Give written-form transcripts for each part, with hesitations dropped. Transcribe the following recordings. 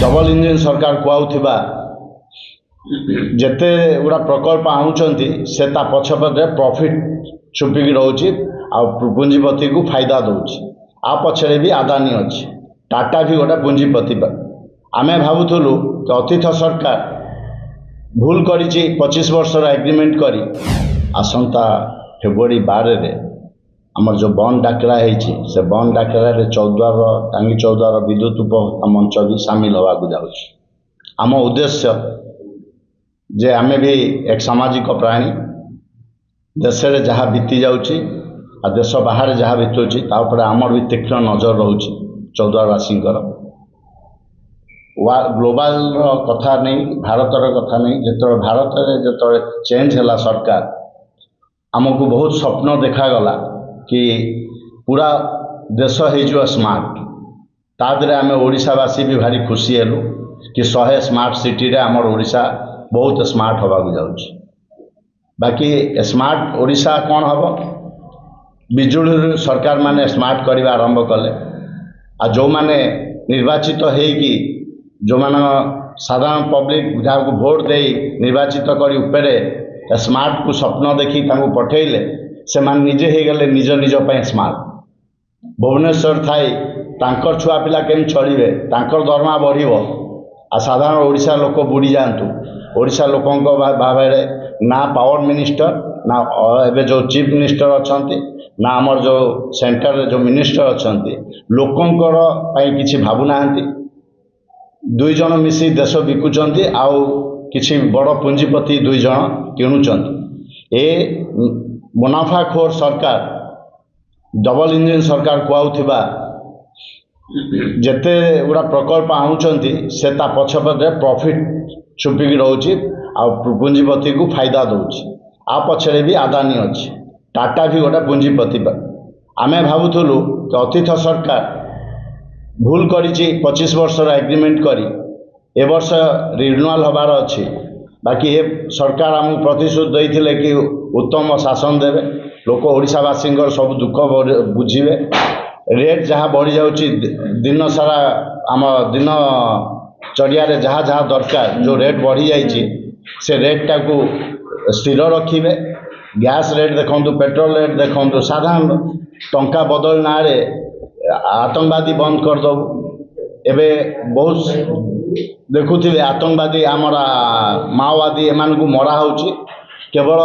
Double engine सरकार कहूथिबा जेते गुड़ा प्रकल्प आनुचंती से ता पछपटे प्रॉफिट छुपिकी रोची आ पुंजीपति को फायदा दौची आ पछरे भी अदानी अच्छी टाटा भी गोटे पुंजीपति आमे भावुलु कि अतीत सरकार भूल करिछि 25 वर्षर एग्रीमेंट करी आसंता फेब्रुआरी 12 रे आमर जो बंद डाकरा होती से बंद डाकरा टांगी चौद्वार विद्युत उपभोक्ता मंच भी सामिल होगा जाऊँगी। आम उद्देश्य जे आमे भी एक सामाजिक प्राणी देश में जहाँ बीती जाऊँगी आ देश बाहर जहाँ बीतुची आमर भी तीक्ष्ण नजर रोचे चौद्वारवासी ग्लोबाल कथा नहीं भारतर कथा नहीं जो भारत में जो चेंज है सरकार आमको बहुत स्वप्न देखागला कि पूरा देश हो स्मार्ट तादरे आम ओडिशावासी भी भारी खुशी हेलु कि 100 स्मार्ट सिटी रे आमर ओडिशा बहुत स्मार्ट होगा जाऊँगी। बाकी स्मार्ट ओडिशा कौन हम बिजुली सरकार माने स्मार्ट करने आरंभ कले आ जो माने निर्वाचित होगी जो मान साधारण पब्लिक जहाँ को भोट दे निर्वाचित करी उपरे स्मार्ट को स्वप्न देखी पठेले से मान निजे हो गले निज निज स्मार्ट भुवनेश्वर थाई तांकर छुआ पिला केम चलिए तांकर दरमा बढ़िबो आ साधारण ओडिशा लोक बुड़ी जातु ओडिशा लोकों भाव ना पावर मिनिस्टर ना एबे जो चीफ मिनिस्टर अच्छी ना आमर जो सेंटर जो मिनिस्टर अच्छा लोकंकर किसी भावुना दुई जन मिसी देश बिकुचंती आउ किसी बड़ पुंजीपति दुई जन किणुचंती ए मुनाफाखोर सरकार डबल इंजिन सरकार कहूथिबा जेते गुड़ा प्रकल्प आनुचंती से ता पछपटे प्रॉफिट छुपिकी रोची आ पुंजीपति को फायदा दौची आ पछरे भी अदानी अच्छी टाटा भी गोटे पुंजीपति आमे भावुलु कि अतीत सरकार भूल करिछि 25 वर्षर एग्रीमेंट करी ए वर्ष रिन्यूअल हबार अच्छी बाकी ये सरकार आमको प्रतिश्रुति देइथिले कि उत्तम शासन देवे लोक ओडिशावासी सब दुख बुझे रेट जहाँ बढ़ी जाऊँगी दिन सारा आम दिन चढ़िया जहाँ जहाँ दरकार जो रेट बढ़ी जाइए से रेट टाक स्थिर रखिए गैस रेट देखु पेट्रोल रेट देखु साधारण टंका बदल ना आतंकवादी बंद करदे एबे बहुत देखुवे आतंकवादी आमर माओवादी एमान को मरा होची केवल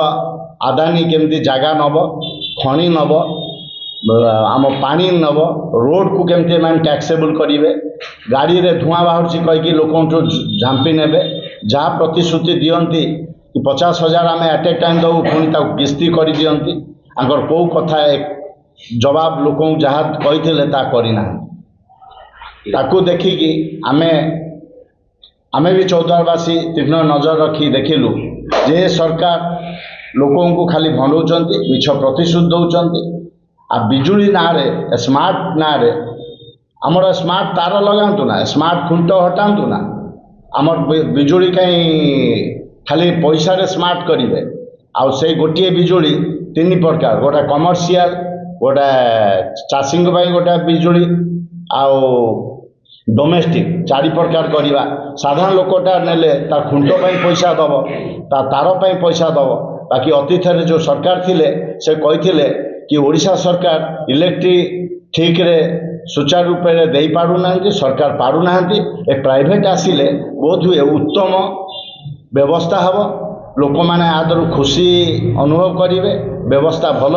अदानी केमती जगह नब खनि नब आम पानी नब रोड को केमती मान टैक्सेबल करेंगे गाड़ी रे धुआं बाहर कहीकि लोक झांपी ने जहाँ प्रतिश्रुति दियंती कि 50,000 आम एट ए टाइम दबू पुणी किस्ती कर दियंती आंकर कौ कथा जवाब लोक जहाँ कही करना ताकू देखिकी आमे भी चौद्वारवासी तीक्ष्ण नजर रखी देखिलु जे सरकार लोकों को खाली भंडौंती मिछ प्रतिश्रुति दौरान आ बिजुली ना स्मार्ट ना आमर स्मार्ट तार लगातु ना स्मार्ट खुंट हटातु ना आमर बिजुली कहीं खाली पैसा रे स्मार्ट करेंगे आउ से गोटे बिजुली 3 प्रकार गोटे कमर्शियल गोटे चाषी गोटे बिजुली आउ डोमेस्टिक 4 प्रकार करवा साधारण लोकटा नेले ता खुंट पैसा दब ता तार पैसा दब बाकी अतीत जो सरकार थिले से कही कि ओडिशा सरकार इलेक्ट्रिक ठीक रे सुचारू रूप से दे पारुना सरकार पारुना ए प्राइवेट आसिले बहुत हुए उत्तम व्यवस्था हम लोक मैंने आदर खुशी अनुभव करेंगे व्यवस्था भल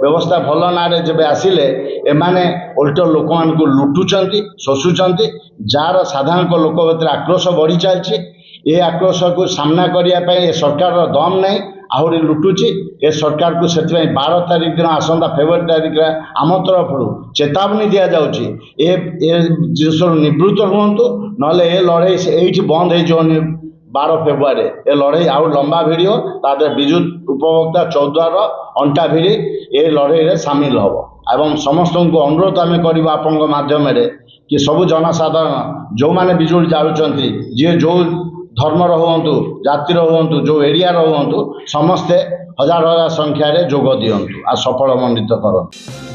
व्यवस्था भल ना जब आसिले एमाने उल्ट लोक मान लुटुंट शोषुंट जार साधारण लोक भर आक्रोश बढ़ी चलती ये आक्रोश को सामना करने सरकार दम नहीं आहरी लुटुची ए सरकार को से 12 तारीख दिन आसंता फेब्रुआरी तारीख आम तरफ चेतावनी दि जाऊँगी जिस निवृत्त हूँ ना ए लड़े ये बंद हो 12 फेब्रुआरी ए लड़े आउ लंबा भिड़ तादे विद्युत उपभोक्ता चौद्वार अंटा भिड़ी ए लड़े सामिल हम एवं समस्त को अनुरोध आम कर आपण मध्यम कि सबू जनसाधारण जो मैंने बिजुली जालुंट जी जो धर्मर हूँ जातिर हूँ जो एरिया हूँ समस्ते हजार हजार संख्यार जोग दिंतु आ सफल मंडित करंतु।